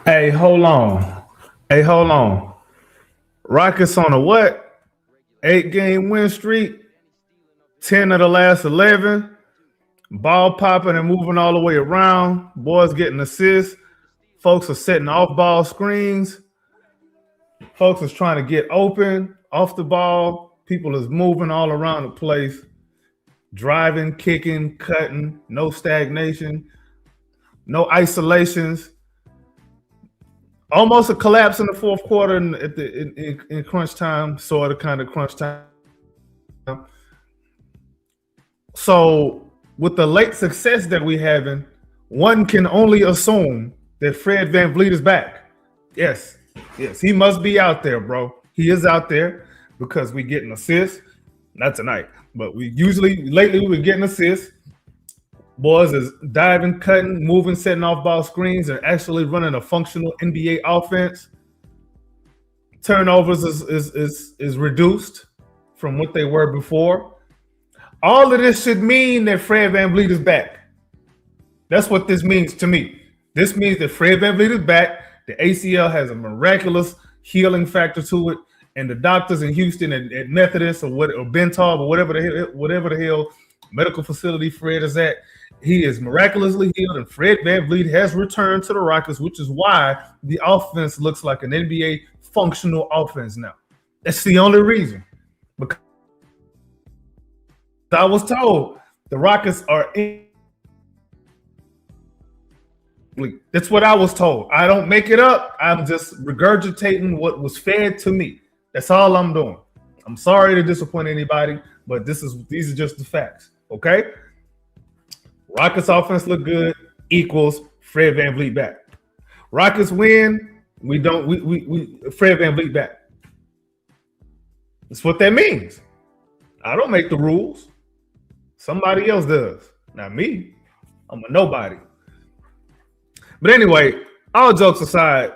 Hey, hold on. Hey, hold on. Rockets on a what? 8-game win streak. 10 of the last 11. Ball popping and moving all the way around. Boys getting assists. Folks are setting off ball screens. Folks is trying to get open off the ball. People is moving all around the place. Driving, kicking, cutting. No stagnation. No isolations. Almost a collapse in the fourth quarter in crunch time, sort of kind of crunch time. So with the late success that we having, one can only assume that Fred VanVleet is back. Yes, he must be out there, bro. He is out there because we getting assists. Not tonight, but we usually lately we're getting assists. Boys is diving, cutting, moving, setting off ball screens, and actually running a functional NBA offense. Turnovers is reduced from what they were before. All of this should mean that Fred VanVleet is back. That's what this means to me. This means that Fred VanVleet is back. The ACL has a miraculous healing factor to it, and the doctors in Houston at Methodist or Bentalb or whatever the hell medical facility Fred is at, he is miraculously healed, and Fred VanVleet has returned to the Rockets, which is why the offense looks like an NBA functional offense now. That's the only reason. Because I was told the Rockets are in. That's what I was told. I don't make it up. I'm just regurgitating what was fed to me. That's all I'm doing. I'm sorry to disappoint anybody, but these are just the facts. Okay? Rockets offense look good equals Fred VanVleet back. Rockets win, we Fred VanVleet back. That's what that means. I don't make the rules. Somebody else does. Not me. I'm a nobody. But anyway, all jokes aside,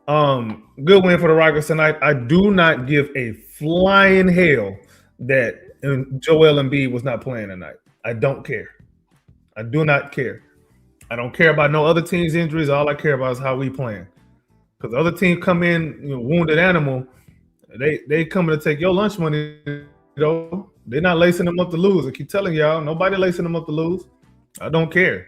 good win for the Rockets tonight. I do not give a flying hell that Joel Embiid was not playing tonight. I don't care. I do not care. I don't care about no other team's injuries. All I care about is how we playing. Because the other team come in, wounded animal, they coming to take your lunch money, though. They're not lacing them up to lose. I keep telling y'all, nobody lacing them up to lose. I don't care.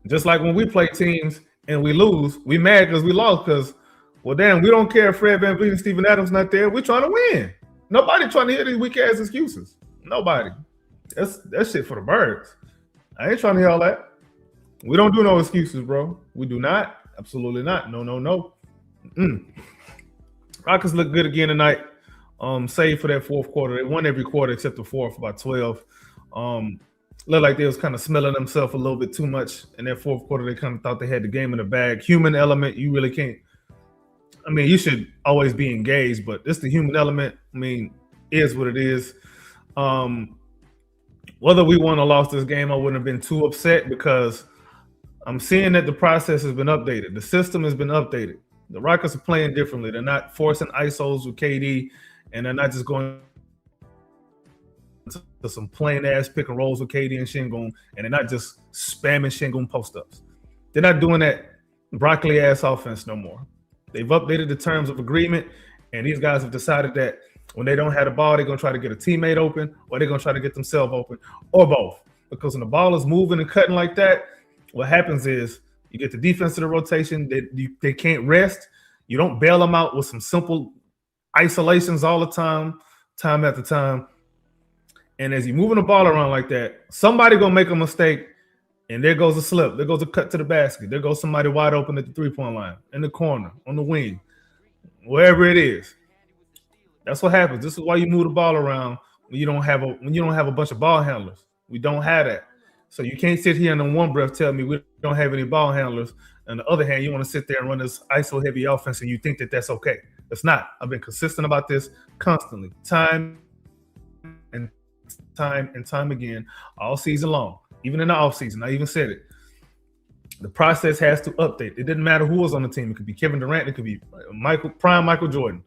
Just like when we play teams and we lose, we mad because we lost because, well, damn, we don't care if Fred VanVleet and Steven Adams not there. We're trying to win. Nobody trying to hear these weak-ass excuses. Nobody. That's shit for the birds. I ain't trying to hear all that. We don't do no excuses, bro. We do not. Absolutely not. No. Rockets look good again tonight. Save for that fourth quarter. They won every quarter except the fourth, about 12. Looked like they was kind of smelling themselves a little bit too much in that fourth quarter. They kind of thought they had the game in the bag. Human element, you really can't. I mean, you should always be engaged, but it's the human element. I mean, is what it is. Whether we won or lost this game, I wouldn't have been too upset because I'm seeing that the process has been updated. The system has been updated. The Rockets are playing differently. They're not forcing ISOs with KD, and they're not just going to some plain-ass pick and rolls with KD and Şengün, and they're not just spamming Şengün post-ups. They're not doing that broccoli-ass offense no more. They've updated the terms of agreement, and these guys have decided that when they don't have the ball, they're going to try to get a teammate open, or they're going to try to get themselves open, or both. Because when the ball is moving and cutting like that, what happens is you get the defense to the rotation. They can't rest. You don't bail them out with some simple isolations all the time after time. And as you're moving the ball around like that, somebody going to make a mistake, and there goes a slip. There goes a cut to the basket. There goes somebody wide open at the three-point line, in the corner, on the wing, wherever it is. That's what happens. This is why you move the ball around when you don't have a bunch of ball handlers. We don't have that. So you can't sit here and in one breath tell me we don't have any ball handlers. On the other hand, you want to sit there and run this ISO heavy offense and you think that that's okay. It's not. I've been consistent about this constantly, time and time again, all season long, even in the offseason. I even said it. The process has to update. It didn't matter who was on the team. It could be Kevin Durant. It could be Michael Jordan.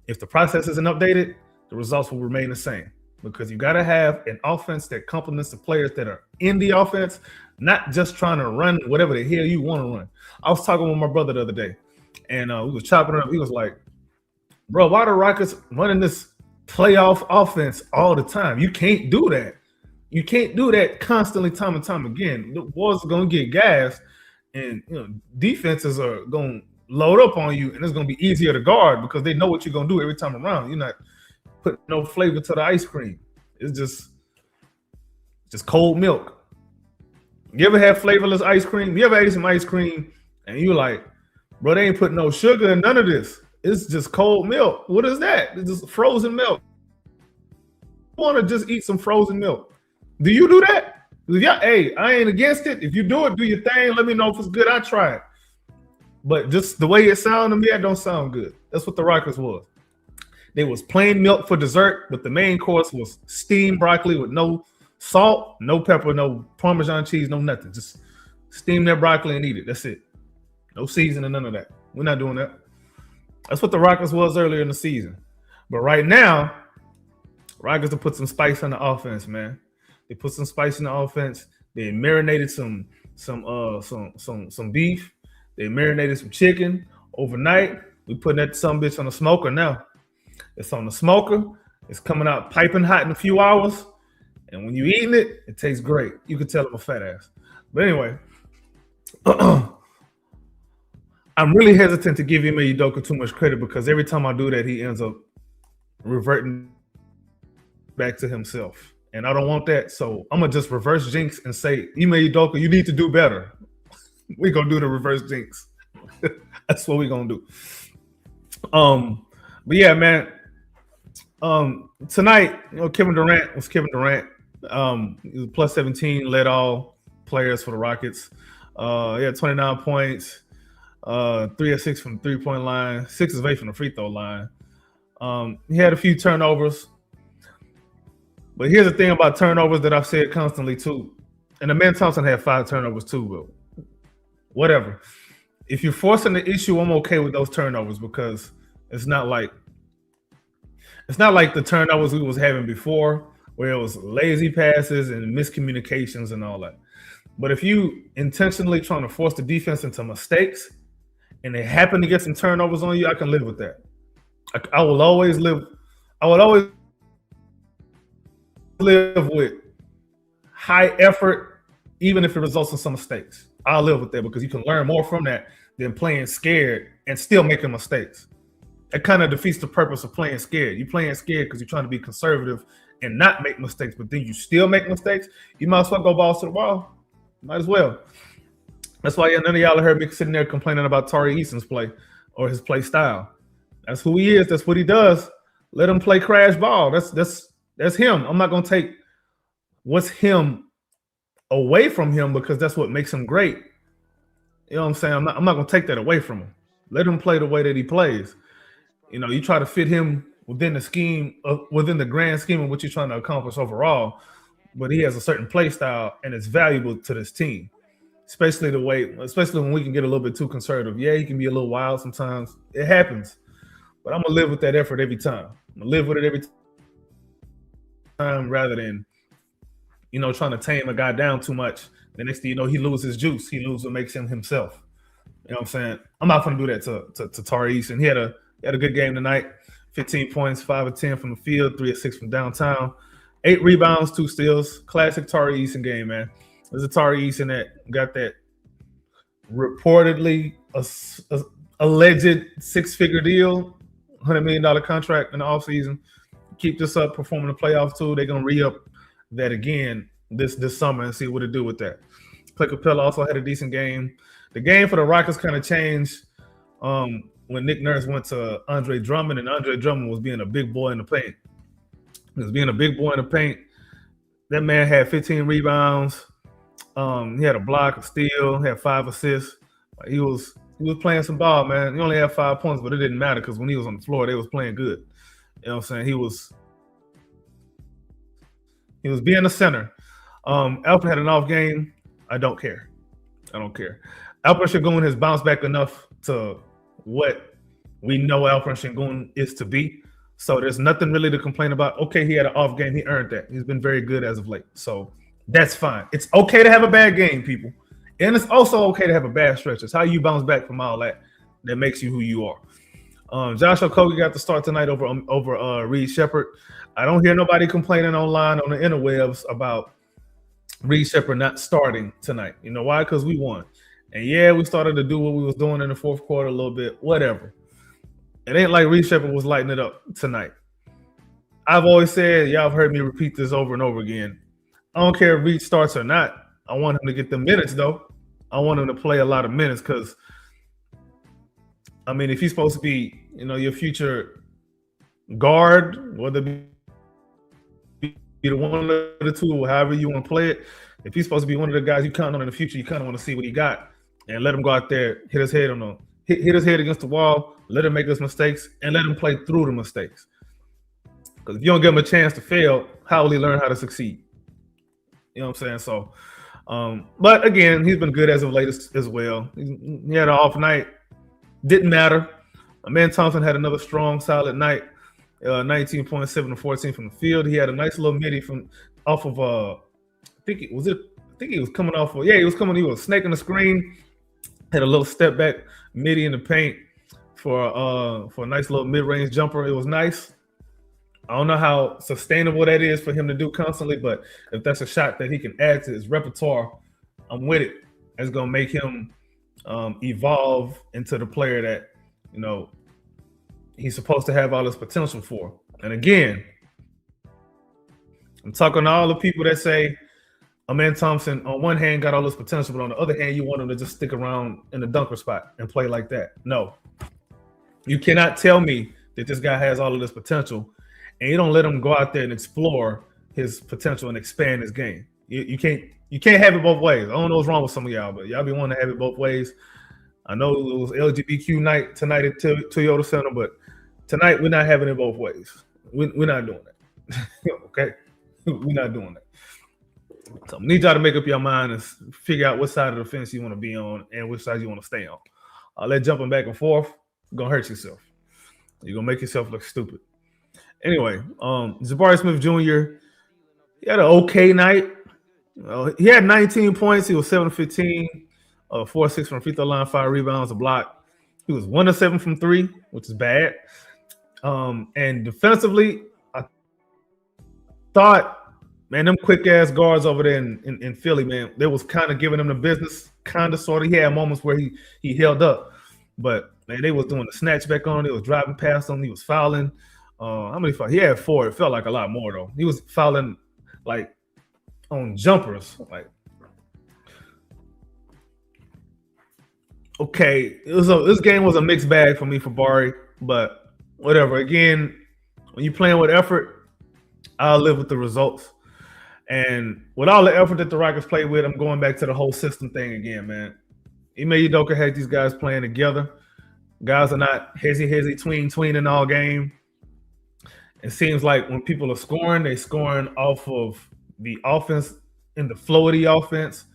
If the process isn't updated, the results will remain the same. because you got to have an offense that complements the players that are in the offense, not just trying to run whatever the hell you want to run. I was talking with my brother the other day, and we was chopping it up. He was like, bro, why the Rockets running this playoff offense all the time? You can't do that. You can't do that constantly, time and time again. The boys are going to get gassed, and defenses are going to load up on you, and it's going to be easier to guard because they know what you're going to do every time around. You're not putting no flavor to the ice cream. It's just cold milk. You ever had flavorless ice cream? You ever ate some ice cream, and you're like, bro, they ain't putting no sugar in none of this. It's just cold milk. What is that? It's just frozen milk. I want to just eat some frozen milk. Do you do that? Yeah, hey, I ain't against it. If you do it, do your thing. Let me know if it's good. I try it. But just the way it sounded to me, that don't sound good. That's what the Rockets was. They was plain milk for dessert, but the main course was steamed broccoli with no salt, no pepper, no Parmesan cheese, no nothing. Just steam that broccoli and eat it. That's it. No seasoning, none of that. We're not doing that. That's what the Rockets was earlier in the season. But right now, Rockets have put some spice on the offense, man. They put some spice in the offense. They marinated some beef. They marinated some chicken overnight. We putting that some bitch on the smoker now. It's on the smoker. It's coming out piping hot in a few hours. And when you're eating it, it tastes great. You can tell I'm a fat ass. But anyway, I'm really hesitant to give Ime Udoka too much credit because every time I do that, he ends up reverting back to himself. And I don't want that. So I'm going to just reverse jinx and say, Ime Udoka, you need to do better. We're going to do the reverse jinx. That's what we're going to do. But yeah, man, tonight, Kevin Durant was Kevin Durant. He was plus 17, led all players for the Rockets. He had 29 points, 3 of 6 from the 3-point line, 6 of 8 from the free throw line. He had a few turnovers. But here's the thing about turnovers that I've said constantly too. And Amen Thompson had 5 turnovers too, but whatever. If you're forcing the issue, I'm okay with those turnovers because it's not like the turnovers we was having before where it was lazy passes and miscommunications and all that. But if you intentionally trying to force the defense into mistakes and they happen to get some turnovers on you, I can live with that. I will always live with high effort, even if it results in some mistakes. I'll live with that because you can learn more from that than playing scared and still making mistakes. That kind of defeats the purpose of playing scared. You're playing scared because you're trying to be conservative and not make mistakes, but then you still make mistakes. You might as well go balls to the wall. Might as well. That's why none of y'all heard me sitting there complaining about Tari Eason's play or his play style. That's who he is. That's what he does. Let him play crash ball. That's him. I'm not going to take what's him away from him because that's what makes him great. You know what I'm saying? I'm not going to take that away from him. Let him play the way that he plays. You try to fit him within the scheme, within the grand scheme of what you're trying to accomplish overall, but he has a certain play style and it's valuable to this team, especially when we can get a little bit too conservative. Yeah, he can be a little wild sometimes. It happens, but I'm going to live with that effort every time. I'm going to live with it every time rather than, trying to tame a guy down too much. The next thing you know, he loses his juice. He loses what makes him himself. You know what I'm saying? I'm not going to do that to Tari Eason. He had a good game tonight. 15 points, 5 of 10 from the field, 3 of 6 from downtown, 8 rebounds, 2 steals. Classic Tari Eason game, man. There's a Tari Eason that got that reportedly alleged 6-figure deal, $100 million contract in the offseason. Keep this up, performing the playoffs too. They're going to re-up that again this summer and see what to do with that. Clay Capella also had a decent game. The game for the Rockets kind of changed when Nick Nurse went to Andre Drummond, and Andre Drummond was being a big boy in the paint. He was being a big boy in the paint. That man had 15 rebounds. He had a block, a steal, had 5 assists. He was playing some ball, man. He only had 5 points, but it didn't matter because when he was on the floor, they was playing good. You know what I'm saying? He was being a center. Alfred had an off game. I don't care. Alfred Sengun has bounced back enough to what we know Alfred Sengun is to be. So there's nothing really to complain about. Okay, he had an off game. He earned that. He's been very good as of late. So that's fine. It's okay to have a bad game, people. And it's also okay to have a bad stretch. It's how you bounce back from all that makes you who you are. Josh Okogie got the start tonight over Reed Shepherd. I don't hear nobody complaining online on the interwebs about Reed Shepherd not starting tonight. You know why? Because we won. And yeah, we started to do what we was doing in the fourth quarter a little bit. Whatever. It ain't like Reed Shepherd was lighting it up tonight. I've always said, y'all have heard me repeat this over and over again. I don't care if Reed starts or not. I want him to get the minutes, though. I want him to play a lot of minutes because, I mean, if he's supposed to be, your future guard, whether it be the one or the two, or however you want to play it, if he's supposed to be one of the guys you count on in the future, you kind of want to see what he got and let him go out there, hit his head against the wall, let him make his mistakes, and let him play through the mistakes. Because if you don't give him a chance to fail, how will he learn how to succeed? You know what I'm saying? So, but again, he's been good as of late as well. He had an off night. Didn't matter. Amen Thompson had another strong, solid night. 19.7 to 14 from the field. He had a nice little midi off of I think he was coming off of, he was snaking the screen. Had a little step back midi in the paint for a nice little mid-range jumper. It was nice. I don't know how sustainable that is for him to do constantly, but if that's a shot that he can add to his repertoire, I'm with it. It's gonna make him evolve into the player that he's supposed to have all his potential for. And again, I'm talking to all the people that say Amen Thompson on one hand got all this potential, but on the other hand, you want him to just stick around in the dunker spot and play like that. No, you cannot tell me that this guy has all of this potential and you don't let him go out there and explore his potential and expand his game. You can't have it both ways. I don't know what's wrong with some of y'all, but y'all be wanting to have it both ways. I know it was LGBTQ night tonight at Toyota Center, but tonight we're not having it both ways. We're not doing that. Okay? We're not doing that. So I need y'all to make up your mind and figure out what side of the fence you want to be on and which side you want to stay on. That jumping back and forth, you're going to hurt yourself. You're going to make yourself look stupid. Anyway, Jabari Smith Jr., he had an okay night. He had 19 points. He was 7-15, 4-6 from free throw line, 5 rebounds, a block. He was 1-7 from 3, which is bad. And defensively, I thought, man, them quick-ass guards over there in Philly, man, they was kind of giving him the business, kind of, sort of. He had moments where he held up. But, man, they was doing the snatch back on him. They was driving past him. He was fouling. How many fouls? He had 4. It felt like a lot more, though. He was fouling, like, on jumpers. Like, okay, this game was a mixed bag for me for Bari, but whatever. Again, when you're playing with effort, I'll live with the results. And with all the effort that the Rockets played with, I'm going back to the whole system thing again, man. Ime Udoka had these guys playing together. Guys are not hezzy, tweening all game. It seems like when people are scoring, they're scoring off of the offense in the flow of the offense.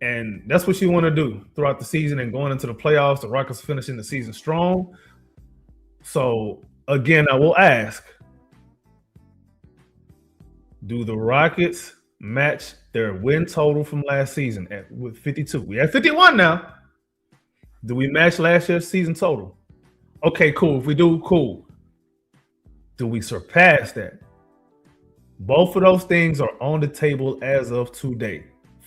And that's what you want to do throughout the season and going into the playoffs. The Rockets finishing the season strong. So, again, I will ask, do the Rockets match their win total from last season with 52? We have 51 now. Do we match last year's season total? Okay, cool. If we do, cool. Do we surpass that? Both of those things are on the table as of today,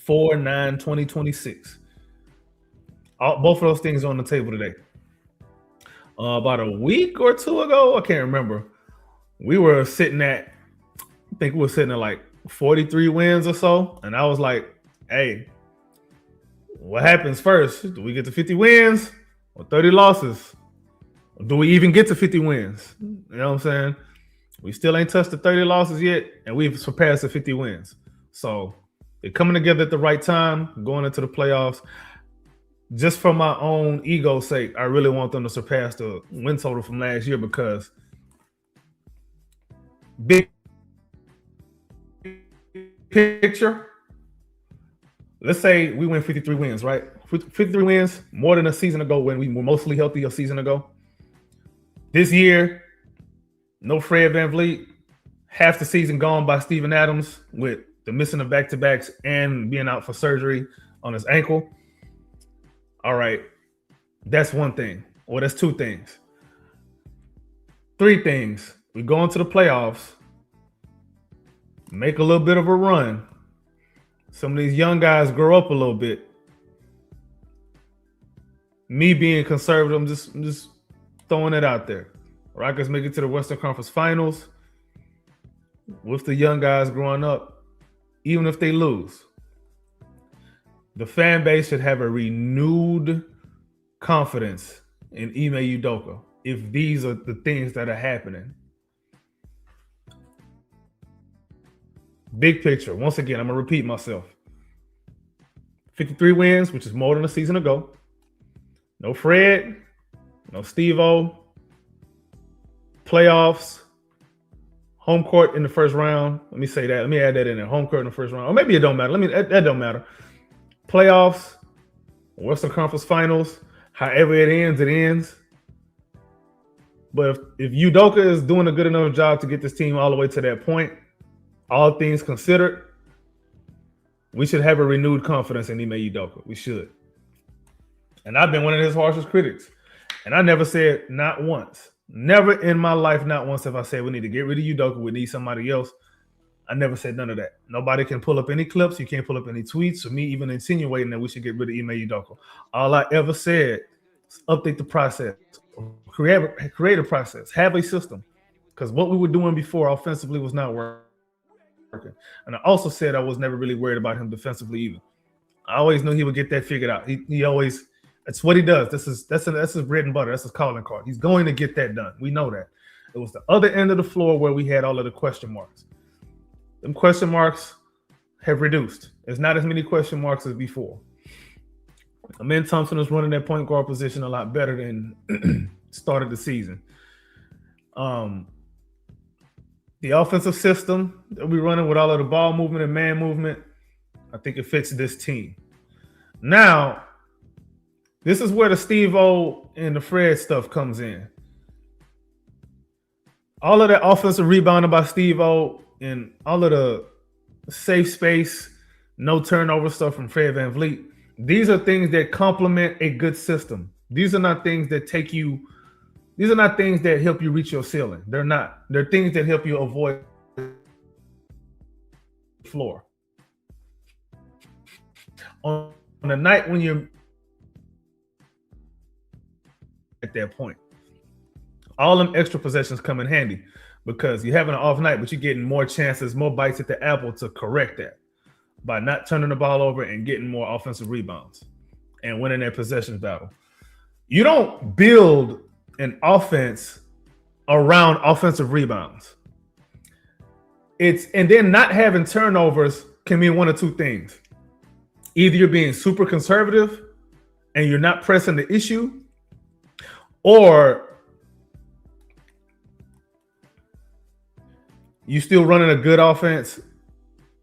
4/9/2026. Both of those things are on the table today. About a week or two ago, I can't remember, we were sitting at, I think we were sitting at like 43 wins or so. And I was like, hey, what happens first? Do we get to 50 wins or 30 losses? Or do we even get to 50 wins? You know what I'm saying? We still ain't touched the 30 losses yet, and we've surpassed the 50 wins. So they're coming together at the right time, going into the playoffs. Just for my own ego's sake, I really want them to surpass the win total from last year because big picture, let's say we win 53 wins, right? 53 wins, more than a season ago when we were mostly healthy a season ago. This year, No Fred VanVleet. Half the season gone by Steven Adams with the missing of back-to-backs and being out for surgery on his ankle. All right. That's one thing. Well, that's two things. Three things. We go into the playoffs, make a little bit of a run. Some of these young guys grow up a little bit. Me being conservative, I'm just throwing it out there. Rockets make it to the Western Conference Finals with the young guys growing up, even if they lose. The fan base should have a renewed confidence in Ime Udoka if these are the things that are happening. Big picture. Once again, I'm going to repeat myself. 53 wins, which is more than a season ago. No Fred, no Steve-O. Playoffs, home court in the first round. Let me say that. Let me add that in there. Home court in the first round. Or maybe it don't matter. That don't matter. Playoffs, Western Conference Finals, however it ends, it ends. But if Udoka is doing a good enough job to get this team all the way to that point, all things considered, we should have a renewed confidence in Ime Udoka. We should. And I've been one of his harshest critics. And I never said not once. Never in my life, not once have I said we need to get rid of Udoka, we need somebody else. I never said none of that. Nobody can pull up any clips. You can't pull up any tweets or me even insinuating that we should get rid of Ime Udoka. All I ever said is update the process, create a process, have a system. Because what we were doing before offensively was not working. And I also said I was never really worried about him defensively either. I always knew he would get that figured out. He always... That's what he does. That's his bread and butter. That's his calling card. He's going to get that done. We know that. It was the other end of the floor where we had all of the question marks. Them question marks have reduced. There's not as many question marks as before. Amen Thompson is running that point guard position a lot better than started the season. The offensive system that we're running with all of the ball movement and man movement, I think it fits this team. Now, this is where the Steve-O and the Fred stuff comes in. All of that offensive rebounding by Steve-O and all of the safe space, no turnover stuff from Fred VanVleet, these are things that complement a good system. These are not things that these are not things that help you reach your ceiling. They're not. They're things that help you avoid the floor. On a night when you're at that point, all them extra possessions come in handy because you're having an off night, but you're getting more chances, more bites at the apple to correct that by not turning the ball over and getting more offensive rebounds and winning that possession battle. You don't build an offense around offensive rebounds. And then not having turnovers can mean one of two things. Either you're being super conservative and you're not pressing the issue, or you still running a good offense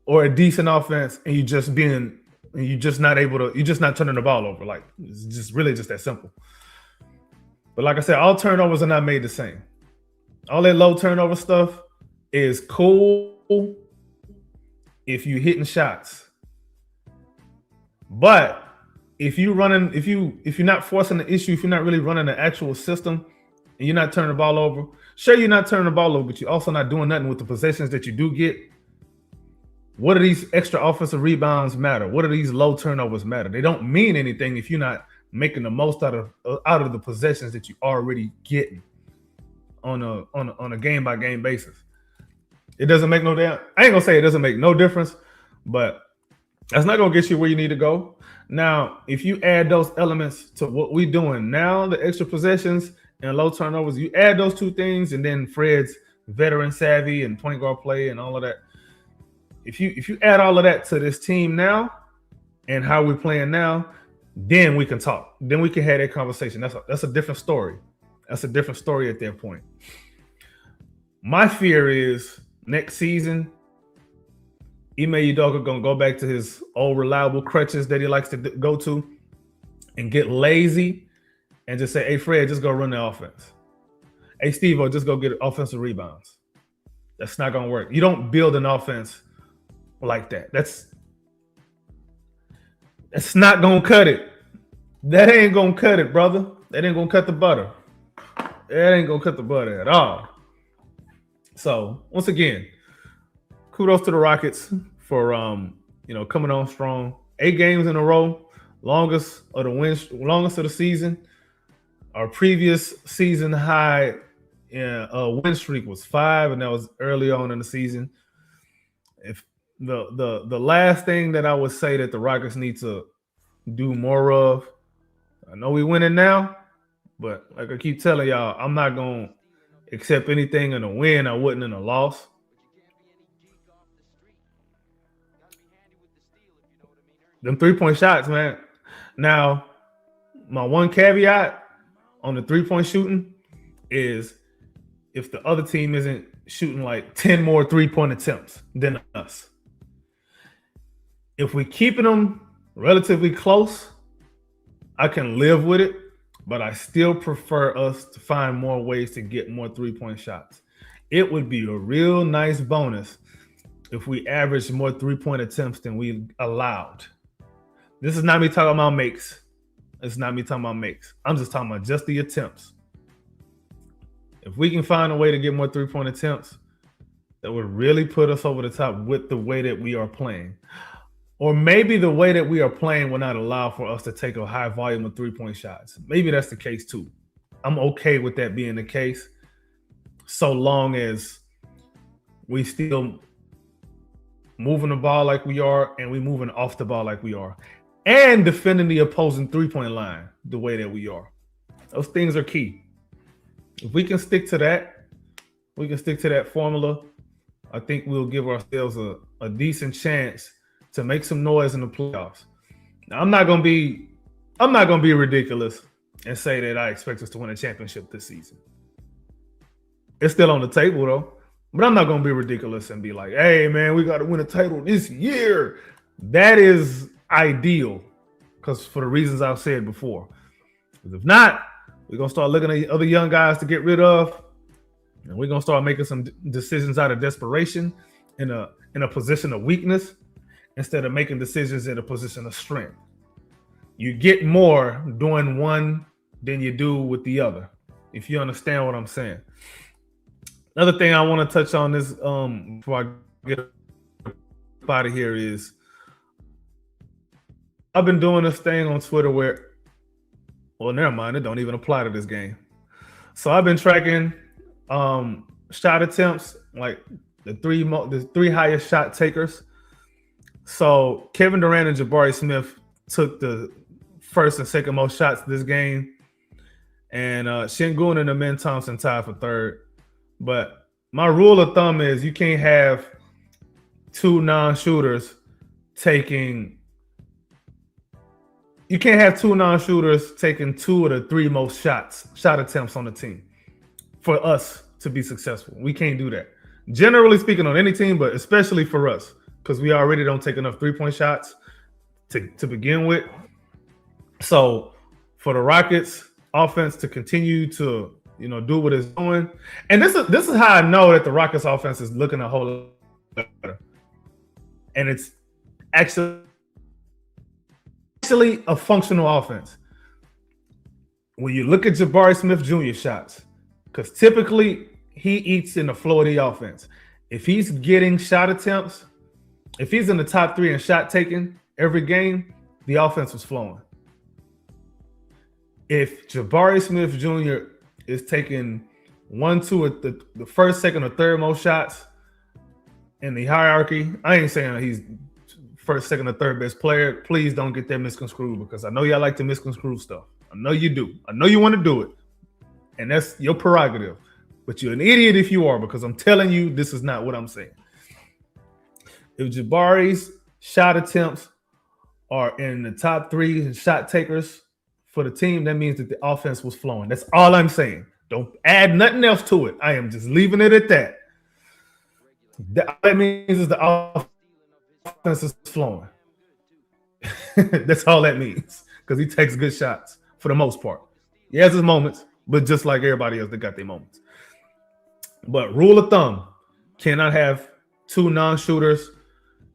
or a decent offense and you're just not turning the ball over. Like, it's just really just that simple. But like I said, all turnovers are not made the same. All that low turnover stuff is cool if you're hitting shots. But if you're not forcing the issue, if you're not really running the actual system and you're not turning the ball over, sure, you're not turning the ball over, but you're also not doing nothing with the possessions that you do get. What do these extra offensive rebounds matter? What do these low turnovers matter? They don't mean anything if you're not making the most out of the possessions that you already getting on a game by game basis. It doesn't make no damn. I ain't gonna say it doesn't make no difference, but that's not gonna get you where you need to go. Now, if you add those elements to what we're doing now, the extra possessions and low turnovers, you add those two things, and then Fred's veteran savvy and point guard play and all of that. If you add all of that to this team now and how we're playing now, then we can talk. Then we can have that conversation. That's a different story. That's a different story at that point. My fear is next season, Ime Udoka gonna go back to his old reliable crutches that he likes to go to and get lazy and just say, hey, Fred, just go run the offense. hey, Steve, just go get offensive rebounds. That's not going to work. You don't build an offense like that. That's not going to cut it. That ain't going to cut it, brother. That ain't going to cut the butter. That ain't going to cut the butter at all. So, once again, kudos to the Rockets for coming on strong. 8 games in a row, longest of the season. Our previous season high win streak was 5, and that was early on in the season. If the last thing that I would say that the Rockets need to do more of, I know we winning now, but like I keep telling y'all, I'm not gonna accept anything in a win I wouldn't in a loss. Them 3-point shots, man. Now, my one caveat on the 3-point shooting is if the other team isn't shooting like 10 more 3-point attempts than us. If we're keeping them relatively close, I can live with it, but I still prefer us to find more ways to get more 3-point shots. It would be a real nice bonus if we averaged more 3-point attempts than we allowed. This is not me talking about makes. It's not me talking about makes. I'm just talking about just the attempts. If we can find a way to get more 3-point attempts, that would really put us over the top with the way that we are playing. Or maybe the way that we are playing will not allow for us to take a high volume of 3-point shots. Maybe that's the case too. I'm okay with that being the case, so long as we still moving the ball like we are and we moving off the ball like we are. And defending the opposing 3-point line the way that we are. Those things are key. If we can stick to that, formula, I think we'll give ourselves a decent chance to make some noise in the playoffs. Now, I'm not gonna be ridiculous and say that I expect us to win a championship this season. It's still on the table though, but I'm not gonna be ridiculous and be like, "Hey man, we got to win a title this year." That is ideal, because for the reasons I've said before. Because if not, we're gonna start looking at other young guys to get rid of, and we're gonna start making some decisions out of desperation in a position of weakness instead of making decisions in a position of strength. You get more doing one than you do with the other, if you understand what I'm saying. Another thing I want to touch on this before I get out of here is I've been doing this thing on Twitter where, well, never mind, it don't even apply to this game. So I've been tracking shot attempts, like the three highest shot takers. So Kevin Durant and Jabari Smith took the first and second most shots this game, and Şengün and Amen Thompson tied for third. But my rule of thumb is you can't have two non-shooters taking. You can't have two non-shooters taking 2 of the 3 most shot attempts on the team for us to be successful. We can't do that. Generally speaking, on any team, but especially for us, because we already don't take enough 3-point shots to begin with. So for the Rockets offense to continue to do what it's doing, and this is how I know that the Rockets offense is looking a whole lot better, and it's actually a functional offense. When you look at Jabari Smith Jr. shots, because typically he eats in the flow of the offense. If he's getting shot attempts, if he's in the top 3 in shot taking every game, the offense was flowing. If Jabari Smith Jr. is taking 1, 2, or the first, second, or third most shots in the hierarchy, I ain't saying he's first, second, or third best player. Please don't get that misconstrued, because I know y'all like to misconstrue stuff. I know you do. I know you want to do it, and that's your prerogative. But you're an idiot if you are, because I'm telling you this is not what I'm saying. If Jabari's shot attempts are in the top 3 shot takers for the team, that means that the offense was flowing. That's all I'm saying. Don't add nothing else to it. I am just leaving it at that. That means is the offense is flowing. That's all that means, because he takes good shots for the most part. He has his moments, but just like everybody else, they got their moments. But rule of thumb, cannot have 2 non-shooters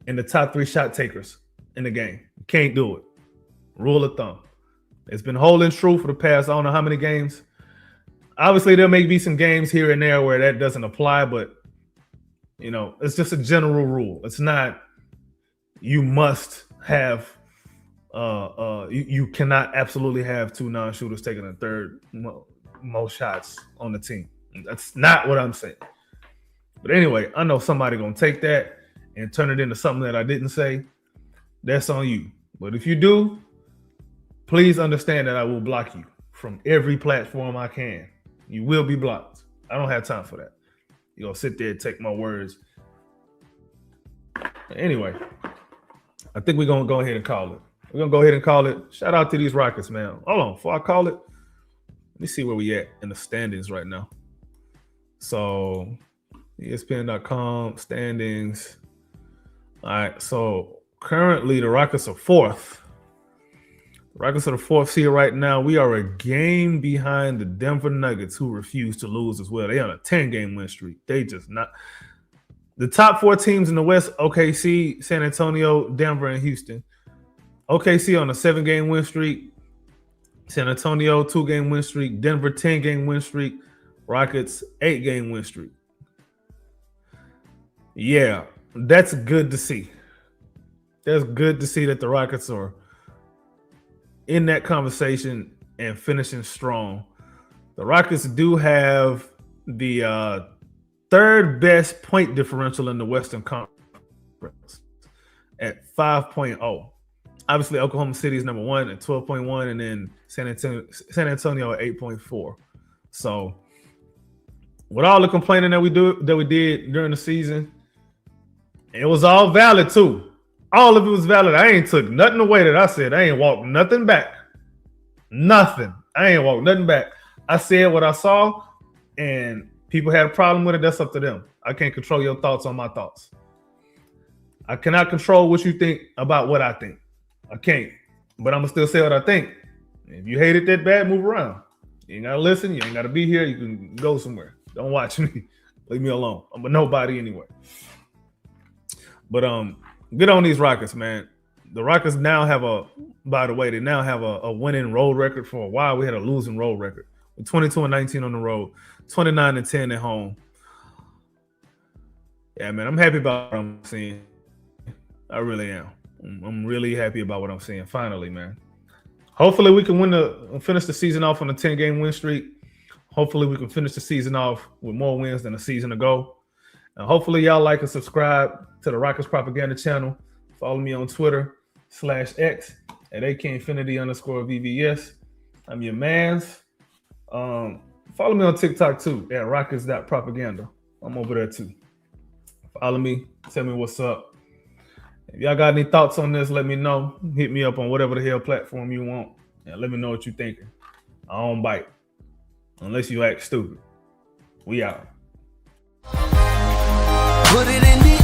in the top 3 shot takers in the game. You can't do it. Rule of thumb. It's been holding true for the past, I don't know how many games. Obviously, there may be some games here and there where that doesn't apply, but it's just a general rule. It's not you must have you cannot absolutely have 2 non-shooters taking a third most shots on the team. That's not what I'm saying. But anyway, I know somebody gonna take that and turn it into something that I didn't say. That's on you. But if you do, please understand that I will block you from every platform I can. You will be blocked. I don't have time for that. You're gonna sit there and take my words. Anyway, I think we're gonna go ahead and call it. We're gonna go ahead and call it. Shout out to these Rockets, man. Hold on, before I call it, let me see where we at in the standings right now. So ESPN.com standings. All right, so currently the Rockets are 4th. The Rockets are the 4th seed right now. We are a game behind the Denver Nuggets, who refuse to lose as well. They on a 10-game win streak. They just not. The top 4 teams in the West: OKC, San Antonio, Denver, and Houston. OKC on a 7-game win streak. San Antonio 2-game win streak. Denver 10-game win streak. Rockets 8-game win streak. Yeah, that's good to see. That's good to see that the Rockets are in that conversation and finishing strong. The Rockets do have the 3rd best point differential in the Western Conference at 5.0. Obviously, Oklahoma City is number 1 at 12.1, and then San Antonio at 8.4. So, with all the complaining that we did during the season, it was all valid too. All of it was valid. I ain't took nothing away that I said. I ain't walked nothing back. Nothing. I ain't walked nothing back. I said what I saw, and people had a problem with it. That's up to them. I can't control your thoughts on my thoughts. I cannot control what you think about what I think. I can't. But I'm going to still say what I think. If you hate it that bad, move around. You ain't got to listen. You ain't got to be here. You can go somewhere. Don't watch me. Leave me alone. I'm a nobody anyway. But get on these Rockets, man. The Rockets now have they now have a winning road record. For a while, we had a losing road record. 22-19 on the road, 29-10 at home. Yeah, man, I'm happy about what I'm seeing. I really am. I'm really happy about what I'm seeing. Finally, man. Hopefully, we can finish the season off on a 10-game win streak. Hopefully, we can finish the season off with more wins than a season ago. And hopefully, y'all like and subscribe to the Rockets Propaganda channel. Follow me on Twitter /X at AKinfinity_VVS. I'm your mans. Follow me on TikTok too at Rockets.propaganda. I'm over there too. Follow me. Tell me what's up. If y'all got any thoughts on this, let me know. Hit me up on whatever the hell platform you want. And let me know what you're thinking. I don't bite. Unless you act stupid. We out. Put it in the